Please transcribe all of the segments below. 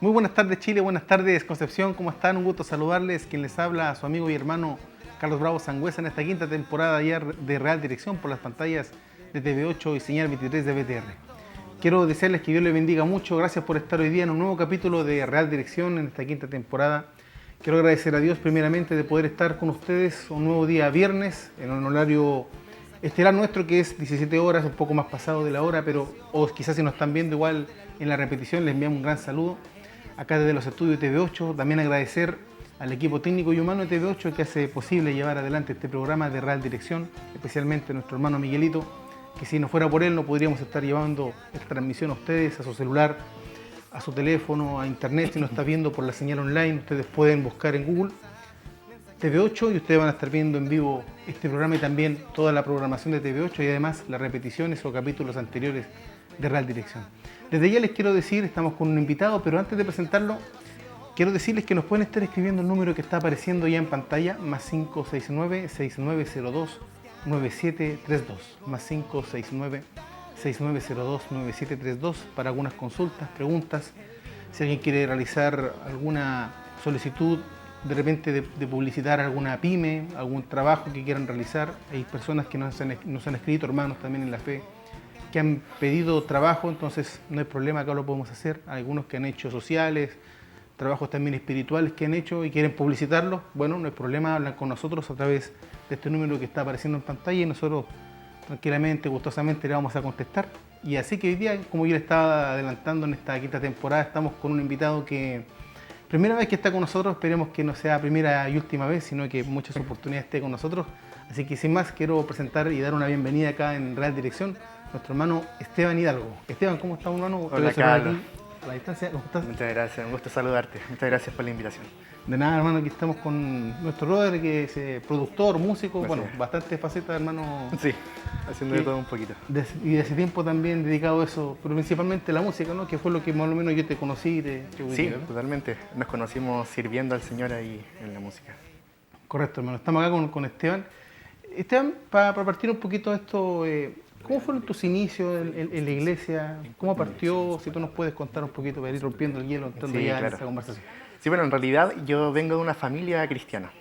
Muy buenas tardes Chile, buenas tardes Concepción, ¿cómo están? Un gusto saludarles. Quien les habla, a su amigo y hermano Carlos Bravo Sangüesa en esta quinta temporada ya de Real Dirección por las pantallas de TV8 y señal 23 de BTR. Quiero desearles que Dios les bendiga mucho. Gracias por estar hoy día en un nuevo capítulo de Real Dirección en esta quinta temporada. Quiero agradecer a Dios primeramente de poder estar con ustedes un nuevo día viernes en un horario estelar nuestro que es 17 horas, un poco más pasado de la hora, pero o quizás si nos están viendo igual en la repetición les enviamos un gran saludo acá desde los estudios de TV8. También agradecer al equipo técnico y humano de TV8 que hace posible llevar adelante este programa de Real Dirección, especialmente a nuestro hermano Miguelito, que si no fuera por él no podríamos estar llevando esta transmisión a ustedes, a su celular, a su teléfono, a internet. Si no está viendo por la señal online, ustedes pueden buscar en Google TV8 y ustedes van a estar viendo en vivo este programa y también toda la programación de TV8 y además las repeticiones o capítulos anteriores de Real Dirección. Desde ya les quiero decir, estamos con un invitado, pero antes de presentarlo, quiero decirles que nos pueden estar escribiendo el número que está apareciendo ya en pantalla, más 569-6902-9732, más 569-6902-9732 para algunas consultas, preguntas, si alguien quiere realizar alguna solicitud, de repente de publicitar alguna pyme, algún trabajo que quieran realizar. Hay personas que nos han escrito, hermanos también en la fe, que han pedido trabajo, entonces no hay problema, acá lo podemos hacer. Hay algunos que han hecho sociales, trabajos también espirituales que han hecho y quieren publicitarlos. Bueno, no hay problema, hablan con nosotros a través de este número que está apareciendo en pantalla y nosotros tranquilamente, gustosamente le vamos a contestar. Y así que hoy día, como yo le estaba adelantando en esta quinta temporada, estamos con un invitado que primera vez que está con nosotros, esperemos que no sea primera y última vez, sino que muchas oportunidades esté con nosotros. Así que sin más, quiero presentar y dar una bienvenida acá en Real Dirección, nuestro hermano Esteban Hidalgo. Esteban, ¿cómo estás, hermano? Hola, Carlos. A la distancia, ¿cómo estás? Muchas gracias, un gusto saludarte. Muchas gracias por la invitación. De nada, hermano, aquí estamos con nuestro brother, que es productor, músico, Gracias. bueno, bastante faceta, hermano. Sí, haciendo de todo un poquito. Y de ese tiempo también dedicado a eso, pero principalmente la música, ¿no? Que fue lo que más o menos yo te conocí. Sí, ¿no? Totalmente. Nos conocimos sirviendo al Señor ahí en la música. Correcto, hermano. Estamos acá con Esteban. Esteban, para partir un poquito esto, ¿cómo fueron tus inicios en la iglesia? ¿Cómo partió? Si tú nos puedes contar un poquito para ir rompiendo el hielo, entrando Sí, ya claro. en esta conversación. Sí, bueno, en realidad yo vengo de una familia cristiana.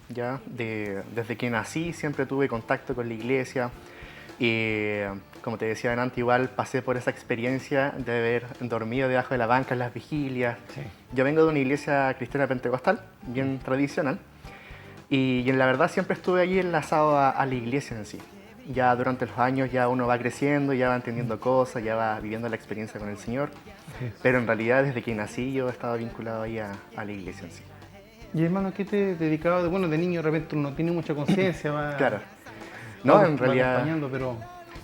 Ya desde que nací siempre tuve contacto con la iglesia. Y como te decía antes, igual pasé por esa experiencia de haber dormido debajo de la banca en las vigilias. Sí. Yo vengo de una iglesia cristiana pentecostal, bien tradicional. Y en la verdad siempre estuve allí enlazado a la iglesia en sí. Ya durante los años ya uno va creciendo, ya va entendiendo cosas, ya va viviendo la experiencia con el Señor. Pero en realidad desde que nací yo estaba vinculado ahí a la iglesia en sí. Y hermano, ¿a qué te dedicabas? Bueno, de niño de repente uno no tiene mucha conciencia, va, Claro. No, va en realidad... acompañando, pero...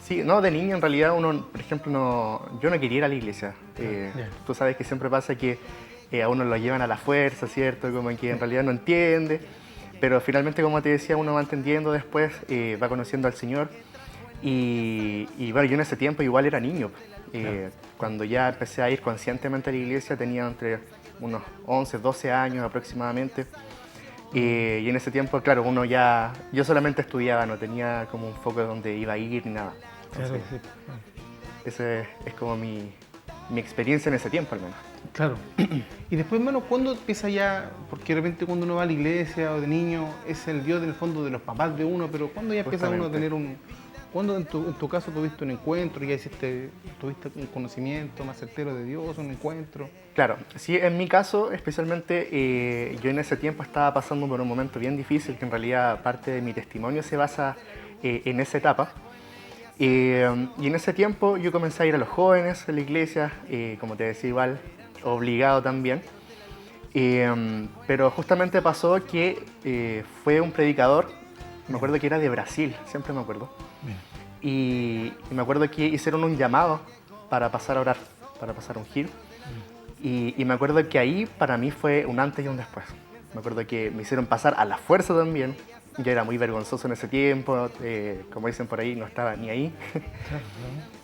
Sí, no, de niño en realidad uno, por ejemplo, yo no quería ir a la iglesia. Ya. Tú sabes que siempre pasa que a uno lo llevan a la fuerza, ¿cierto? Como que en realidad no entiende. Pero finalmente, como te decía, uno va entendiendo después, va conociendo al Señor. Y bueno, yo en ese tiempo igual era niño. Cuando ya empecé a ir conscientemente a la iglesia tenía entre unos 11, 12 años aproximadamente. Y en ese tiempo, claro, yo solamente estudiaba, no tenía como un foco de donde iba a ir ni nada. Entonces, Sí. esa es como mi experiencia en ese tiempo al menos. Claro. Y después, hermano, ¿cuándo empieza ya? Porque de repente cuando uno va a la iglesia o de niño es el Dios del fondo de los papás de uno, pero ¿cuándo ya empieza uno a tener ¿Cuándo en tu caso tuviste un encuentro, ya tuviste un conocimiento más certero de Dios, un encuentro? Claro, sí, en mi caso especialmente yo en ese tiempo estaba pasando por un momento bien difícil, que en realidad parte de mi testimonio se basa en esa etapa. Y en ese tiempo yo comencé a ir a los jóvenes en la iglesia, como te decía igual, obligado también. Pero justamente pasó que fue un predicador, me acuerdo que era de Brasil, siempre me acuerdo. Y me acuerdo que hicieron un llamado para pasar a orar, para pasar a ungir. Y me acuerdo que ahí para mí fue un antes y un después. Me acuerdo que me hicieron pasar a la fuerza también. Yo era muy vergonzoso en ese tiempo, como dicen por ahí, no estaba ni ahí.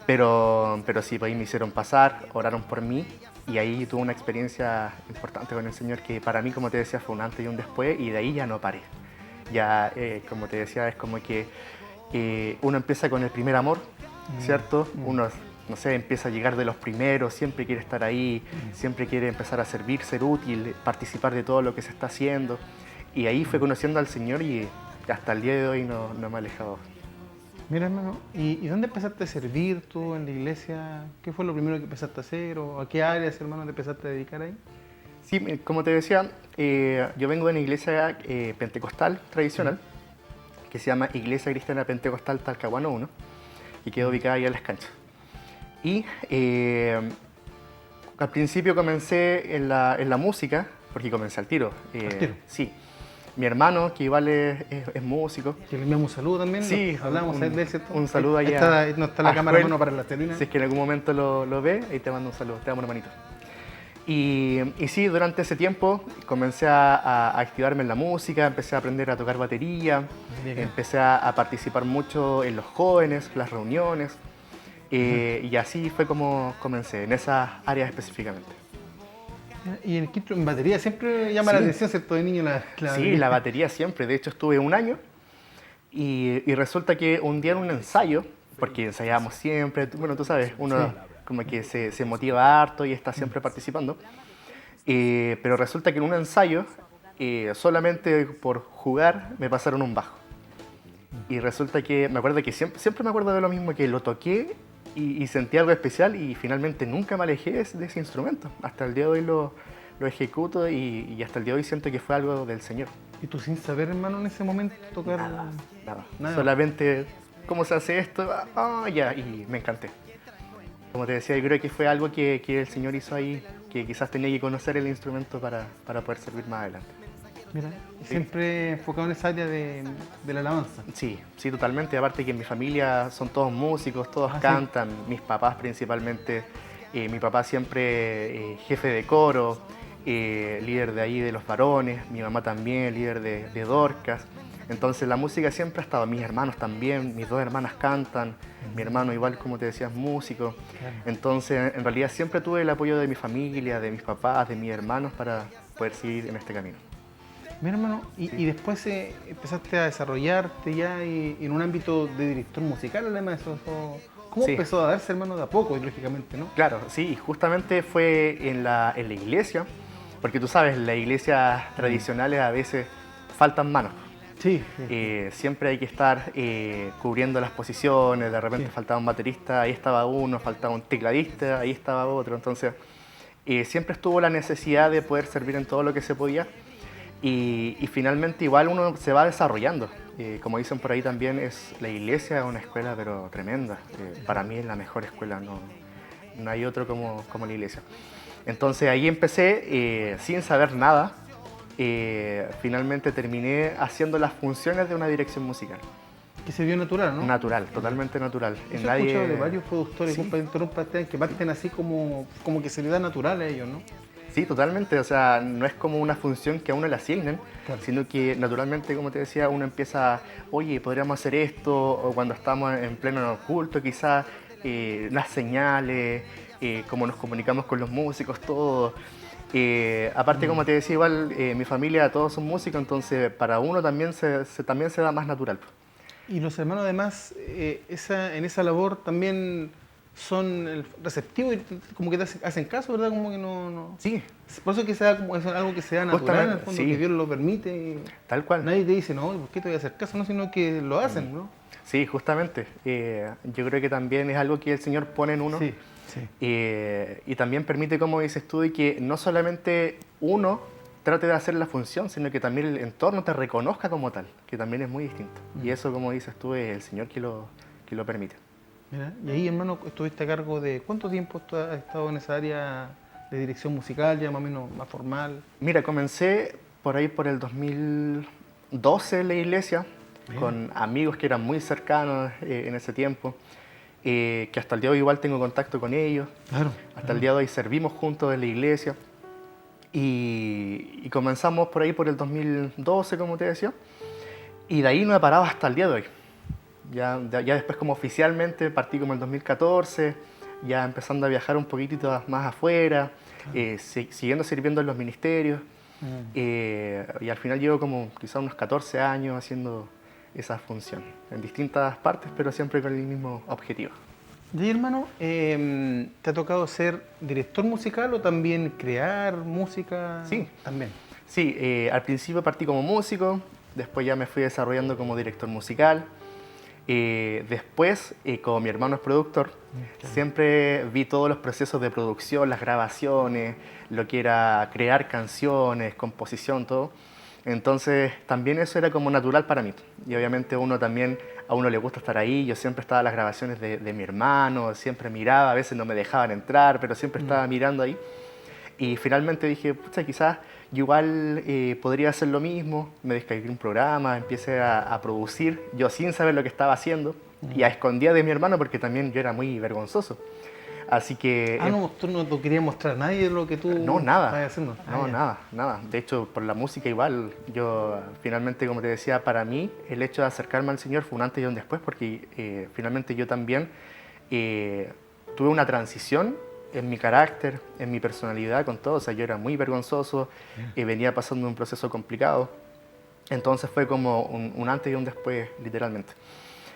Pero sí, pues ahí me hicieron pasar, oraron por mí. Y ahí tuve una experiencia importante con el Señor que para mí, como te decía, fue un antes y un después. Y de ahí ya no paré. Ya, como te decía, es como que uno empieza con el primer amor, ¿cierto? Uno no sé, empieza a llegar de los primeros, siempre quiere estar ahí, siempre quiere empezar a servir, ser útil, participar de todo lo que se está haciendo. Y ahí fue conociendo al Señor y hasta el día de hoy no me he alejado. Mira, hermano, ¿y dónde empezaste a servir tú en la iglesia? ¿Qué fue lo primero que empezaste a hacer? ¿O a qué áreas, hermano, te empezaste a dedicar ahí? Sí, como te decía, yo vengo de una iglesia pentecostal tradicional, que se llama Iglesia Cristiana Pentecostal Talcahuano 1, y queda ubicada ahí en Las Canchas. Y al principio comencé en la música, porque comencé al tiro. ¿Al tiro? Sí. Mi hermano, que igual es músico. Que le enviamos un saludo también. Sí, hablamos de él, ¿cierto? un saludo ahí allá. Ahí no está la cámara, Joel. hermano, para la telina. Si es que en algún momento lo ve, ahí te mando un saludo, te damos una manito. Y sí, durante ese tiempo comencé a activarme en la música, empecé a aprender a tocar batería, empecé a participar mucho en los jóvenes, las reuniones, y así fue como comencé, en esas áreas específicamente. Y en batería siempre llama la atención, ¿cierto? De niño Sí, la batería siempre. De hecho, estuve un año y resulta que un día en un ensayo, porque ensayábamos siempre, bueno, tú sabes, uno como que se motiva harto y está siempre participando. Pero resulta que en un ensayo, solamente por jugar, me pasaron un bajo. Y resulta que, me acuerdo que siempre me acuerdo de lo mismo, que lo toqué y sentí algo especial y finalmente nunca me alejé de ese instrumento. Hasta el día de hoy lo ejecuto y hasta el día de hoy siento que fue algo del Señor. ¿Y tú sin saber, hermano, en ese momento tocar? Nada. Solamente, ¿cómo se hace esto? Ya, y me encanté. Como te decía, yo creo que fue algo que el Señor hizo ahí, que quizás tenía que conocer el instrumento para poder servir más adelante. Mira, siempre enfocado en esa área de la alabanza. Sí, totalmente. Aparte que en mi familia son todos músicos, todos cantan. ¿Sí? Mis papás principalmente. Mi papá siempre jefe de coro, líder de ahí de los varones. Mi mamá también, líder de Dorcas. Entonces la música siempre ha estado. Mis hermanos también, mis dos hermanas cantan. Mi hermano igual, como te decía, es músico. Entonces, en realidad siempre tuve el apoyo de mi familia, de mis papás, de mis hermanos para poder seguir en este camino. Mi hermano, y después empezaste a desarrollarte ya en un ámbito de director musical, además. ¿Cómo empezó a darse, hermano, de a poco, lógicamente, no? Claro, sí, justamente fue en la iglesia, porque tú sabes, las iglesias tradicionales a veces faltan manos. Sí. Siempre hay que estar cubriendo las posiciones, de repente faltaba un baterista, ahí estaba uno, faltaba un tecladista, ahí estaba otro. Entonces, siempre estuvo la necesidad de poder servir en todo lo que se podía. Y finalmente igual uno se va desarrollando. Como dicen por ahí también, la iglesia es una escuela pero tremenda. Para mí es la mejor escuela, no hay otro como la iglesia. Entonces ahí empecé sin saber nada. Finalmente terminé haciendo las funciones de una dirección musical. Que se vio natural, ¿no? Natural, totalmente natural. He escuchado de varios productores, que parten así como que se le da natural a ellos, ¿no? Sí, totalmente. O sea, no es como una función que a uno le asignen, sino que naturalmente, como te decía, uno empieza, oye, podríamos hacer esto, o cuando estamos en pleno culto quizás, las señales, cómo nos comunicamos con los músicos, todo. Aparte, como te decía, igual mi familia todos son músicos, entonces para uno también se da más natural. Y los hermanos además, en esa labor también son receptivos y como que te hacen caso, ¿verdad? Como que no... Sí. Por eso que se da como es algo que se da natural, en el fondo, que Dios lo permite. Tal cual. Nadie te dice, no, ¿por qué te voy a hacer caso? No, sino que lo hacen, ¿no? Sí, justamente. Yo creo que también es algo que el Señor pone en uno. Sí. Y también permite, como dices tú, que no solamente uno trate de hacer la función, sino que también el entorno te reconozca como tal, que también es muy distinto. Y eso, como dices tú, es el Señor que lo permite. Mira, y ahí, hermano, estuviste a cargo de... ¿Cuánto tiempo has estado en esa área de dirección musical, ya más o menos más formal? Mira, comencé por ahí por el 2012 en la iglesia, con amigos que eran muy cercanos en ese tiempo, que hasta el día de hoy igual tengo contacto con ellos. Hasta el día de hoy servimos juntos en la iglesia. Y comenzamos por ahí por el 2012, como te decía, y de ahí no he parado hasta el día de hoy. Ya después como oficialmente partí como el 2014, ya empezando a viajar un poquitito más afuera, siguiendo sirviendo en los ministerios, y al final llevo como quizá unos 14 años haciendo esa función, en distintas partes, pero siempre con el mismo objetivo. Y hermano, ¿te ha tocado ser director musical o también crear música? Sí. También. Sí, al principio partí como músico, después ya me fui desarrollando como director musical. Después, como mi hermano es productor, siempre vi todos los procesos de producción, las grabaciones, lo que era crear canciones, composición, todo. Entonces, también eso era como natural para mí. Y obviamente a uno le gusta estar ahí. Yo siempre estaba en las grabaciones de mi hermano, siempre miraba, a veces no me dejaban entrar, pero siempre estaba mirando ahí. Y finalmente dije, pucha, quizás yo igual podría hacer lo mismo. Me descargué un programa, empecé a producir, yo sin saber lo que estaba haciendo, y a escondidas de mi hermano porque también yo era muy vergonzoso. Así que... no, tú no te querías mostrar a nadie lo que tú no, nada. estabas haciendo. No, nada. De hecho, por la música igual, yo finalmente, como te decía, para mí el hecho de acercarme al Señor fue un antes y un después, porque finalmente yo también tuve una transición en mi carácter, en mi personalidad, con todo. O sea, yo era muy vergonzoso y venía pasando un proceso complicado. Entonces fue como un antes y un después, literalmente.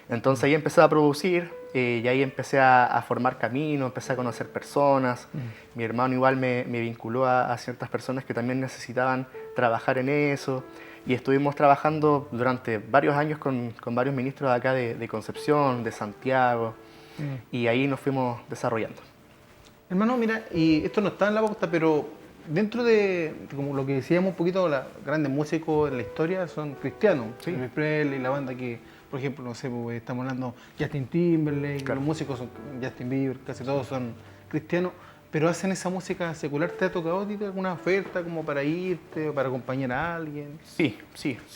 Entonces ahí empecé a producir y ahí empecé a formar camino, empecé a conocer personas. Mi hermano igual me vinculó a ciertas personas que también necesitaban trabajar en eso. Y estuvimos trabajando durante varios años con varios ministros de acá de Concepción, de Santiago. Y ahí nos fuimos desarrollando. Hermano, mira, y esto no está en la pauta, pero dentro de como lo que decíamos un poquito, los grandes músicos en la historia son cristianos. Sí. Elvis Presley, la banda que, por ejemplo, no sé, pues, estamos hablando Justin Timberlake, Claro. los músicos son Justin Bieber, casi todos son cristianos, pero hacen esa música secular. ¿Te ha tocado a ti alguna oferta como para irte o para acompañar a alguien? Sí,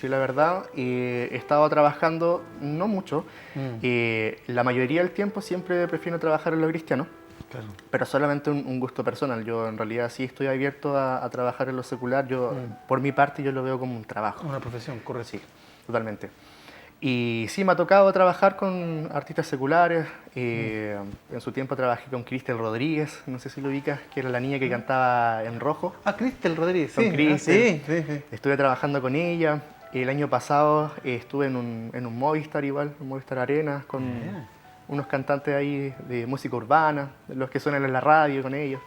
la verdad. He estado trabajando, no mucho. La mayoría del tiempo siempre prefiero trabajar en lo cristiano. Claro. Pero solamente un gusto personal. Yo en realidad sí estoy abierto a trabajar en lo secular. Yo, por mi parte, yo lo veo como un trabajo. Una profesión, correcto. Sí, totalmente. Y sí, me ha tocado trabajar con artistas seculares. En su tiempo trabajé con Cristel Rodríguez, no sé si lo ubicas, que era la niña que cantaba en rojo. Ah, Cristel Rodríguez, Con sí. Cristel. Sí. Estuve trabajando con ella. El año pasado estuve en un Movistar igual, un Movistar Arena, con unos cantantes ahí de música urbana, los que suenan en la radio con ellos.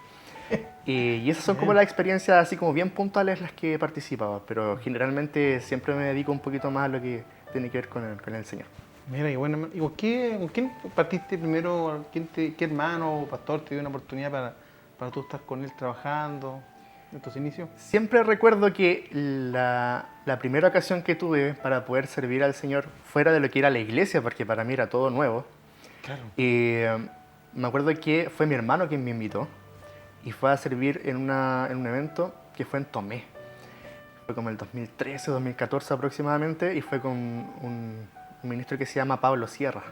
Y esas son como las experiencias así como bien puntuales las que he participado, pero generalmente siempre me dedico un poquito más a lo que tiene que ver con el Señor. Mira, y bueno, ¿y con quién partiste primero? ¿Qué hermano o pastor te dio una oportunidad para tú estar con él trabajando en tus inicios? Siempre recuerdo que la primera ocasión que tuve para poder servir al Señor fuera de lo que era la iglesia, porque para mí era todo nuevo, Claro. me acuerdo que fue mi hermano quien me invitó y fue a servir en un evento que fue en Tomé. Fue como el 2013 o 2014 aproximadamente y fue con un ministro que se llama Pablo Sierra.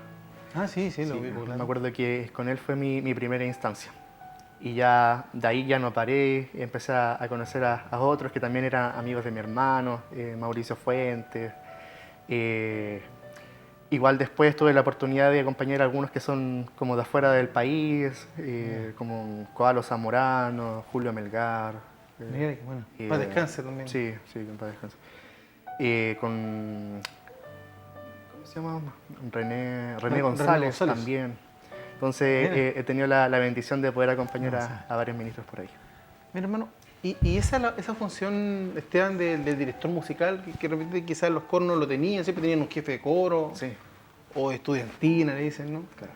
Ah, sí, lo vi. Me acuerdo que con él fue mi primera instancia. Y ya de ahí ya no paré, empecé a conocer a otros que también eran amigos de mi hermano, Mauricio Fuentes. Igual después tuve la oportunidad de acompañar a algunos que son como de afuera del país, como Coalo Zamorano, Julio Melgar. Mira, qué bueno. Para descanse también. Sí, en paz descanse. ¿Cómo se llama? René González también. Entonces he tenido la bendición de poder acompañar a varios ministros por ahí. Mira, hermano, y esa función, Esteban, del director musical, que de repente quizás los coros no lo tenían, siempre tenían un jefe de coro, Sí. o estudiantina, le dicen, ¿no? Claro.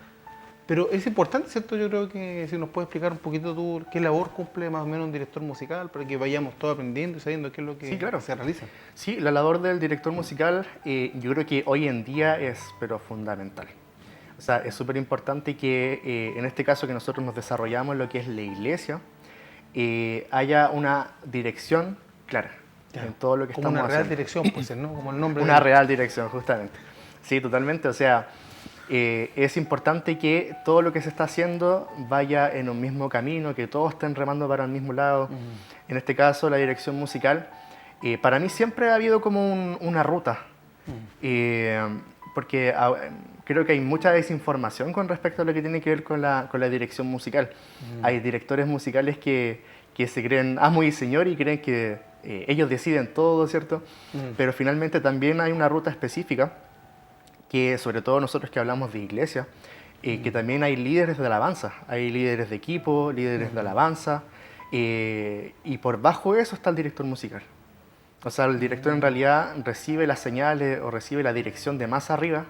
Pero es importante, ¿cierto? Yo creo que si nos puedes explicar un poquito tú qué labor cumple más o menos un director musical, para que vayamos todos aprendiendo y sabiendo qué es lo que Sí, claro. se realiza. Sí, la labor del director musical yo creo que hoy en día es pero fundamental. O sea, es súper importante que en este caso que nosotros nos desarrollamos en lo que es la iglesia, haya una dirección clara en todo lo que como estamos una real haciendo. dirección, pues, ¿no? Como el nombre. Una real dirección, justamente. Sí, totalmente. O sea, es importante que todo lo que se está haciendo vaya en un mismo camino, que todos estén remando para el mismo lado. En este caso, la dirección musical, para mí siempre ha habido como una ruta. Porque creo que hay mucha desinformación con respecto a lo que tiene que ver con la dirección musical. Hay directores musicales que se creen amo y señor y creen que ellos deciden todo, ¿cierto? Pero finalmente también hay una ruta específica que, sobre todo nosotros que hablamos de iglesia, que también hay líderes de alabanza, hay líderes de equipo, líderes de alabanza, y por bajo eso está el director musical. O sea, el director en realidad recibe las señales o recibe la dirección de más arriba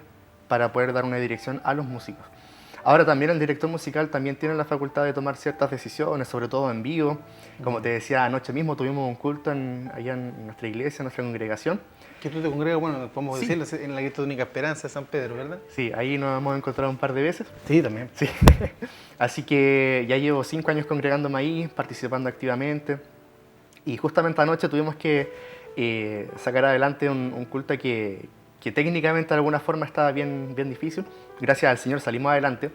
para poder dar una dirección a los músicos. Ahora también el director musical también tiene la facultad de tomar ciertas decisiones, sobre todo en vivo. Como te decía, anoche mismo tuvimos un culto allá en nuestra iglesia, en nuestra congregación. Que tú te congregas, bueno, podemos Sí. decirlo, en la Iglesia Única Esperanza de San Pedro, ¿verdad? Sí, ahí nos hemos encontrado un par de veces. Sí, también. Sí. Así que ya llevo 5 años congregándome ahí, participando activamente. Y justamente anoche tuvimos que sacar adelante un culto que técnicamente de alguna forma estaba bien difícil. Gracias al Señor salimos adelante.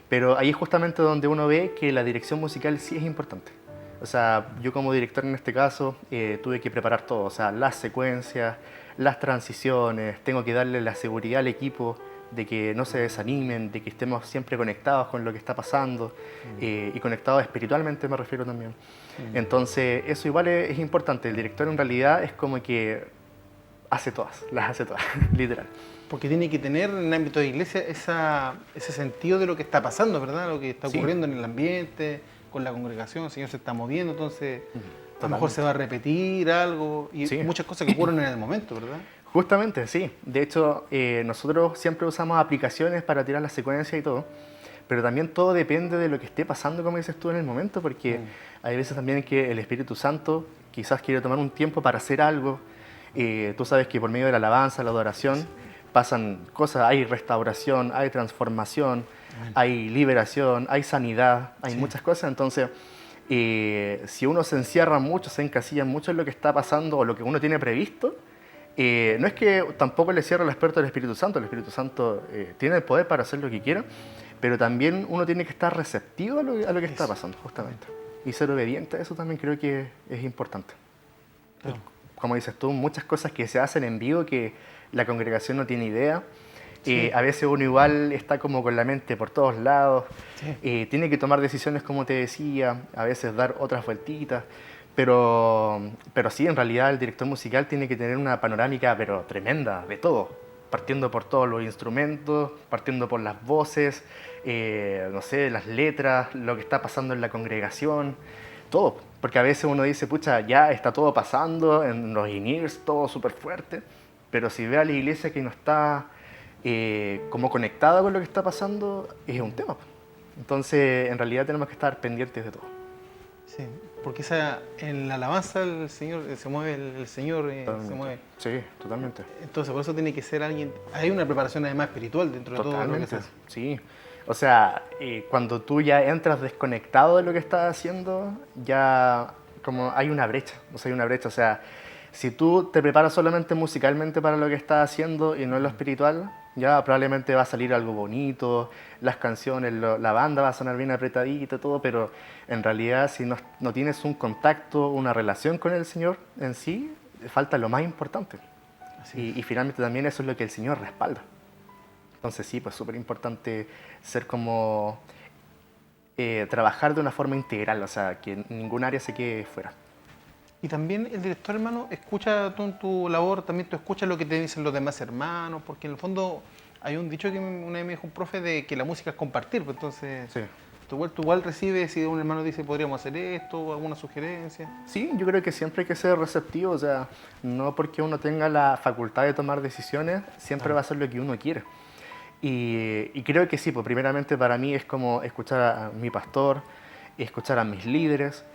Pero ahí es justamente donde uno ve que la dirección musical sí es importante. O sea, yo como director en este caso tuve que preparar todo. O sea, las secuencias, las transiciones, tengo que darle la seguridad al equipo de que no se desanimen, de que estemos siempre conectados con lo que está pasando y conectados espiritualmente me refiero también. Entonces eso igual es importante, el director en realidad es como que las hace todas, literal. Porque tiene que tener en el ámbito de iglesia ese sentido de lo que está pasando, ¿verdad? Lo que está Sí. ocurriendo en el ambiente, con la congregación, el Señor se está moviendo, entonces a lo mejor Totalmente. se va a repetir algo y Sí. muchas cosas que ocurren en el momento, ¿verdad? Justamente, sí. De hecho, nosotros siempre usamos aplicaciones para tirar la secuencia y todo, pero también todo depende de lo que esté pasando, como dices tú, en el momento, porque hay veces también que el Espíritu Santo quizás quiere tomar un tiempo para hacer algo. Tú sabes que por medio de la alabanza, la adoración, pasan cosas, hay restauración, hay transformación, hay liberación, hay sanidad, hay muchas cosas, entonces si uno se encierra mucho, se encasilla mucho en lo que está pasando o lo que uno tiene previsto, no es que tampoco le cierre las puertas al Espíritu Santo. El Espíritu Santo tiene el poder para hacer lo que quiera, pero también uno tiene que estar receptivo a lo que está pasando, justamente. Y ser obediente a eso también creo que es importante. Claro. Como dices tú, muchas cosas que se hacen en vivo que la congregación no tiene idea. Sí. A veces uno igual está como con la mente por todos lados. Sí. Tiene que tomar decisiones, como te decía, a veces dar otras vueltitas. Pero sí, en realidad el director musical tiene que tener una panorámica pero tremenda de todo, partiendo por todos los instrumentos, partiendo por las voces, no sé, las letras, lo que está pasando en la congregación, todo. Porque a veces uno dice, pucha, ya está todo pasando, en los in-ears, todo súper fuerte, pero si ve a la iglesia que no está como conectada con lo que está pasando, es un tema. Entonces, en realidad tenemos que estar pendientes de todo. Sí, porque en la alabanza el Señor se mueve, el Señor se mueve. Sí, totalmente. Entonces por eso tiene que ser alguien, hay una preparación además espiritual dentro de todo lo que Totalmente, se hace. sí. O sea, cuando tú ya entras desconectado de lo que estás haciendo, ya como hay una brecha, o sea, hay una brecha. O sea, si tú te preparas solamente musicalmente para lo que estás haciendo y no en lo espiritual, ya probablemente va a salir algo bonito, las canciones, la banda va a sonar bien apretadita, todo, pero en realidad si no tienes un contacto, una relación con el Señor en sí, falta lo más importante. Y finalmente también eso es lo que el Señor respalda. Entonces sí, pues súper importante ser como trabajar de una forma integral, o sea, que ningún área se quede fuera. Y también el director, hermano, escucha tú en tu labor, también tú escuchas lo que te dicen los demás hermanos, porque en el fondo hay un dicho que una vez me dijo un profe de que la música es compartir, pues entonces Sí. tú igual recibes si un hermano dice podríamos hacer esto, o alguna sugerencia. Sí, yo creo que siempre hay que ser receptivo, o sea, no porque uno tenga la facultad de tomar decisiones, siempre va a ser lo que uno quiere. Y creo que sí, pues primeramente para mí es como escuchar a mi pastor, escuchar a mis líderes,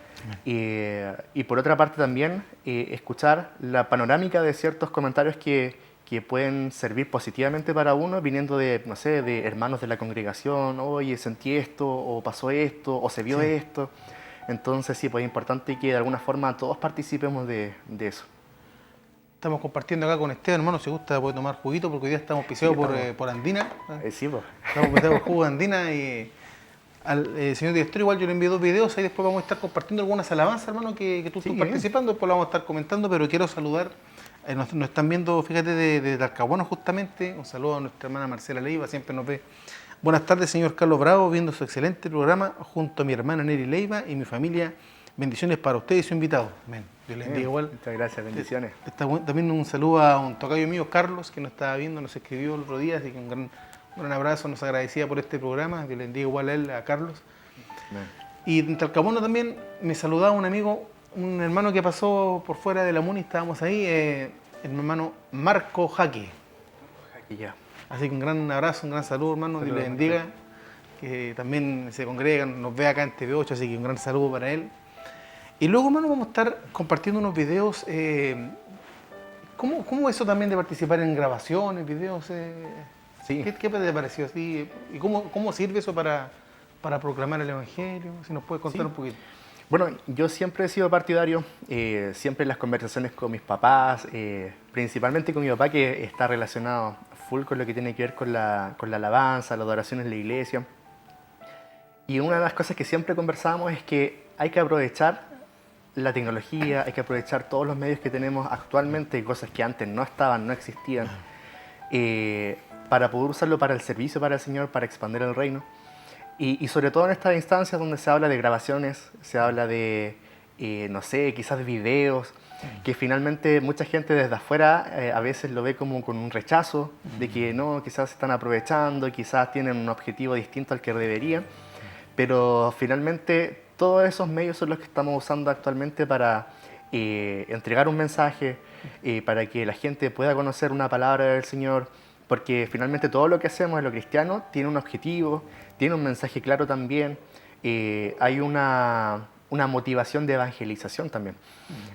y por otra parte también escuchar la panorámica de ciertos comentarios que pueden servir positivamente para uno, viniendo de, no sé, de hermanos de la congregación, oye, sentí esto, o pasó esto, o se vio esto. Entonces sí, pues es importante que de alguna forma todos participemos de eso. Estamos compartiendo acá con Esteban, hermano, si gusta puede tomar juguito porque hoy día estamos piseados Sí, por Andina. Sí, pues. Estamos piseados por jugo de Andina y al señor director igual yo le envié 2 videos, ahí después vamos a estar compartiendo algunas alabanzas, hermano, que tú Sí, estás participando, después lo vamos a estar comentando, pero quiero saludar, nos están viendo, fíjate, de Talcahuano justamente, un saludo a nuestra hermana Marcela Leiva, siempre nos ve. Buenas tardes, señor Carlos Bravo, viendo su excelente programa junto a mi hermana Neri Leiva y mi familia. Bendiciones para usted y su invitado. Amén. Dios les bendiga igual. Muchas gracias, bendiciones. También un saludo a un tocayo mío, Carlos, que nos estaba viendo, nos escribió el otro día, así que un Un gran abrazo, nos agradecía por este programa, Dios le bendiga igual a él, a Carlos. Amén. Y en Talcahuano también me saludaba un amigo, un hermano que pasó por fuera de la MUNI, estábamos ahí, el hermano Marco Jaque. Y ya. Así que un gran abrazo, un gran saludo, hermano, Dios le bendiga, que también se congrega, nos ve acá en TV8, así que un gran saludo para él. Y luego, hermano, vamos a estar compartiendo unos videos. ¿Cómo eso también de participar en grabaciones, videos? Sí. ¿Qué te pareció así? ¿Y cómo sirve eso para proclamar el Evangelio? Si nos puedes contar un poquito. Bueno, yo siempre he sido partidario, siempre en las conversaciones con mis papás, principalmente con mi papá, que está relacionado full con lo que tiene que ver con la alabanza, la adoración en la iglesia. Y una de las cosas que siempre conversábamos es que hay que aprovechar la tecnología, hay que aprovechar todos los medios que tenemos actualmente, cosas que antes no estaban, no existían, para poder usarlo para el servicio para el Señor, para expandir el reino. Y sobre todo en estas instancias donde se habla de grabaciones, se habla de, no sé, quizás de videos, que finalmente mucha gente desde afuera a veces lo ve como con un rechazo, de que no, quizás se están aprovechando, quizás tienen un objetivo distinto al que deberían, pero finalmente todos esos medios son los que estamos usando actualmente para entregar un mensaje, para que la gente pueda conocer una palabra del Señor, porque finalmente todo lo que hacemos en lo cristiano tiene un objetivo, tiene un mensaje claro también, hay una motivación de evangelización también.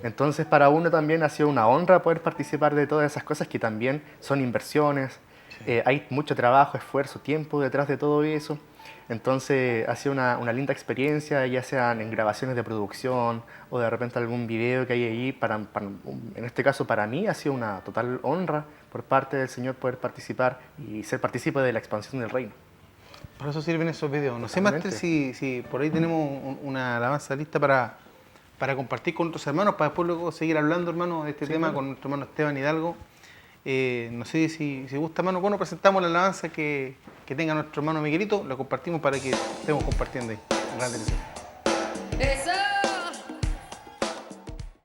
Entonces para uno también ha sido una honra poder participar de todas esas cosas que también son inversiones, hay mucho trabajo, esfuerzo, tiempo detrás de todo eso. Entonces ha sido una linda experiencia, ya sean en grabaciones de producción o de repente algún video que hay ahí. En este caso para mí ha sido una total honra por parte del Señor poder participar y ser partícipe de la expansión del reino. Para eso sirven esos videos. No sé, Master, si por ahí tenemos una alabanza lista para compartir con otros hermanos, para después luego seguir hablando, hermano, de este tema con nuestro hermano Esteban Hidalgo. No sé si gusta, hermano. Bueno, presentamos la alabanza que tenga nuestro hermano Miguelito, la compartimos para que estemos compartiendo ahí. Eso.